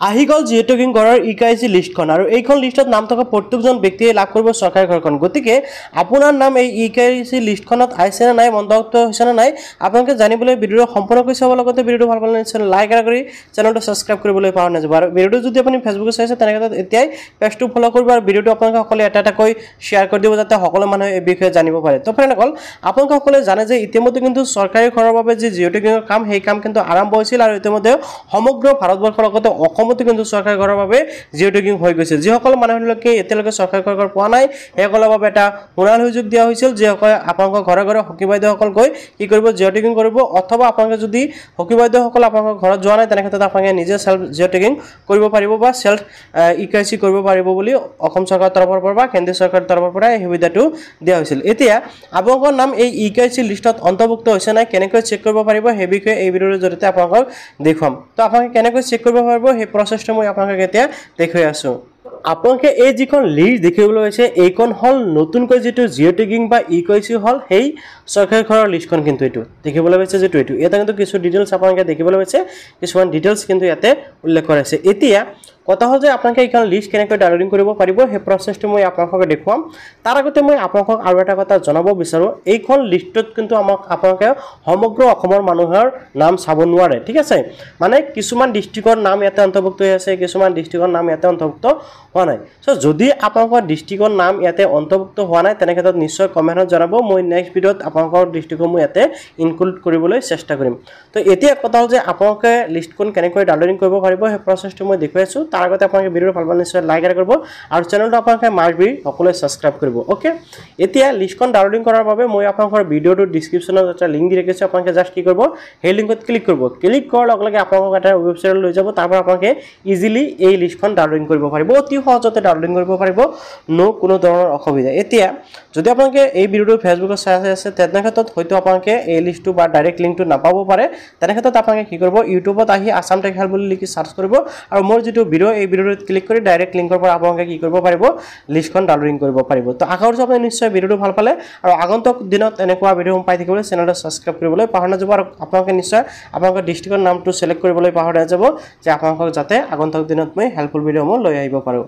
আহি গ'ল জিঅ'টেগিং ঘৰৰ ইকাইচি লিষ্টখন আৰু এইখন লিষ্টত নাম থকা প্ৰত্যেকজন ব্যক্তিয়ে লাভ কৰিব চৰকাৰী ঘৰখন গতিকে আপোনাৰ নাম এই ইকাইচি লিষ্টখনত আহিছে নে নাই মন্তব্য হৈছে নে নাই আপোনালোকে জানিবলৈ ভিডিঅ'টো সম্পূৰ্ণকৈ চাব লগতে ভিডিঅ'টো ভাল পালে নিশ্চয় লাইক কৰি চেনেলটো ছাবস্ক্ৰাইব কৰিবলৈ পাহৰি নাযাব আৰু ভিডিঅ'টো যদি আপুনি ফেচবুকত চাইছে তেনেকৈ এতিয়াই পেজটো ফ'ল' কৰিব আৰু ভিডিঅ'টো আপোনালোকে সকলোৱে এটা এটাকৈ শ্বেয়াৰ কৰি দিব যাতে সকলো মানুহে এই বিষয়ে জানিব পাৰে তো ফ্ৰেণ্ডসকল আপোনালোকে সকলোৱে জানে যে ইতিমধ্যে কিন্তু চৰকাৰী ঘৰৰ বাবে যি জিঅ'টেগিঙৰ কাম সেই কাম কিন্তু আৰম্ভ হৈছিল আৰু ইতিমধ্যে সমগ্ৰ ভাৰতবৰ্ষৰ লগতে অসমতো কিন্তু চৰকাৰী ঘৰৰ বাবে জিঅ'টেগিং হৈ গৈছে যিসকল মানুহলৈকে এতিয়ালৈকে চৰকাৰী ঘৰ পোৱা নাই সেইসকলৰ বাবে এটা সোণালী সুযোগ দিয়া হৈছিল যিসকলে আপোনালোকৰ ঘৰে ঘৰে হকী বাইদেউসকল গৈ কি কৰিব জিঅ'টেগিং কৰিব অথবা আপোনালোকে যদি হকী বাইদেউসকল আপোনালোকৰ ঘৰত যোৱা নাই তেনেক্ষেত্ৰত আপোনালোকে নিজে সেল্ফ জিঅ'টেগিং কৰিব পাৰিব বা সেল্ফ ইকাইচি কৰিব পাৰিব বুলি অসম চৰকাৰৰ তৰফৰ পৰা বা কেন্দ্ৰীয় চৰকাৰৰ তৰফৰ পৰা এই সুবিধাটো দিয়া হৈছিল এতিয়া আপোনালোকৰ নাম এই ইকাইচি লিষ্টত অন্তৰ্ভুক্ত হৈছে নাই কেনেকৈ চেক কৰিব পাৰিব সেই বিষয়ে এই ভিডিঅ'ৰ জৰিয়তে আপোনালোকক দেখুৱাম তো আপোনালোকে কেনেকৈ চেক কৰিব পাৰিব সেই প্ৰচেছটো মই আপোনালোকক এতিয়া দেখুৱাই আছো আপোনালোকে এই যিখন লিষ্ট দেখিবলৈ হৈছে এইখন হল নতুনকৈ যেটো জিঅ'টেগিং বা ইকাইচি হল সেই চৰকাৰী ঘৰৰ লিষ্টখন কিন্তু এটো দেখিবলৈ হৈছে যেটো এটো এটা কিন্তু কিছু ডিটেইলছ আপোনালোকে দেখিবলৈ হৈছে কিছুমান ডিটেইলছ কিন্তু ইয়াতে উল্লেখ কৰা আছে এতিয়া কথা হল যে আপোনালোকে এইখন লিষ্ট কেনেকৈ ডাউনলোডিং কৰিব পাৰিব সেই প্ৰচেছটো মই আপোনালোকক দেখুৱাম তাৰ আগতে মই আপোনালোকক আৰু এটা কথা জনাব বিচাৰো এইখন লিষ্টত কিন্তু আপোনালোকে সমগ্ৰ অসমৰ মানুহৰ নাম চাব নোৱাৰে ঠিক আছে মানে কিছুমান ডিস্ট্ৰিক্টৰ নাম ইয়াতে অন্তৰ্ভুক্ত হৈ আছে কিছুমান ডিস্ট্ৰিক্টৰ নাম ইয়াতে অন্তৰ্ভুক্ত হোৱা নাই সো যদি আপোনালোকৰ ডিস্ট্ৰিক্টৰ নাম ইয়াতে অন্তৰ্ভুক্ত হোৱা নাই তেনে ক্ষেত্ৰত নিশ্চয় কমেন্টত জনাব মই নেক্সট ভিডিঅ'ত আপোনালোকৰ ডিস্ট্ৰিক্টৰ মই ইয়াতে ইনক্লুড কৰিবলৈ চেষ্টা কৰিম তো এতিয়া কথা হল যে আপোনালোকে লিষ্টখন কেনেকৈ ডাউনলোডিং কৰিব পাৰিব সেই প্ৰচেছটো মই দেখুৱাইছো তাৰ আগতে আপোনালোকে ভিডিঅ'টো ভাল পালে নিশ্চয় লাইক কৰিব আৰু চেনেলটো আপোনালোকে মাৰ্বি সকলোৱে সাবস্ক্ৰাইব কৰিব ওকে এতিয়া লিষ্টখন ডাউনলোডিং কৰাৰ বাবে মই আপোনালোকৰ ভিডিঅ'টোৰ ডেসক্ৰিপচনত এটা লিংক দি ৰাখিছো আপোনালোকে জাস্ট কি কৰিব সেই লিংকত ক্লিক কৰিব ক্লিক কৰাৰ লগে লগে আপোনালোকক এটা ৱেবছাইটলৈ লৈ যাব তাৰ পৰা আপোনালোকে ইজিলি এই লিষ্টখন ডাউনলোডিং কৰিব পাৰিব অতি সহজতে ডাউনলোডিং কৰিব পাৰিব কোনো ধৰণৰ অসুবিধা এতিয়া যদি আপোনালোকে এই ভিডিঅ'টো ফেচবুকত চাই আছে তেনে ক্ষেত্ৰত হয়তো আপোনালোকে এই লিষ্টটো বা ডাইৰেক্ট লিংকটো নাপাব পাৰে তেনে ক্ষেত্ৰত আপোনালোকে কি কৰিব ইউটিউবত আহি আসাম টেক হেল্প বুলি লিখি সাৰ্চ কৰিব আৰু মোৰ যেটো ভিডিঅ' এই ভিডিঅ'ত ক্লিক কৰি ডাইৰেক্ট লিংকৰ পৰা আপোনালোকে কি কৰিব পাৰিব লিষ্টখন ডাউনলোডিং কৰিব পাৰিব তো আশা কৰিছো আপুনি নিশ্চয় ভিডিঅ'টো ভাল পালে আৰু আগন্তুক দিনত এনেকুৱা ভিডিঅ' পাই থাকিবলৈ চেনেলটো সাবস্ক্ৰাইব কৰিবলৈ পাহৰি নাযাব আৰু আপোনালোকে নিশ্চয় আপোনালোকৰ ডিস্ট্ৰিক্টৰ নামটো সিলেক্ট কৰিবলৈ পাহৰি নাযাব যে আপোনালোকক যাতে আগন্তুক দিনত মই হেল্পফুল ভিডিঅ' মই লৈ আহিব পাৰো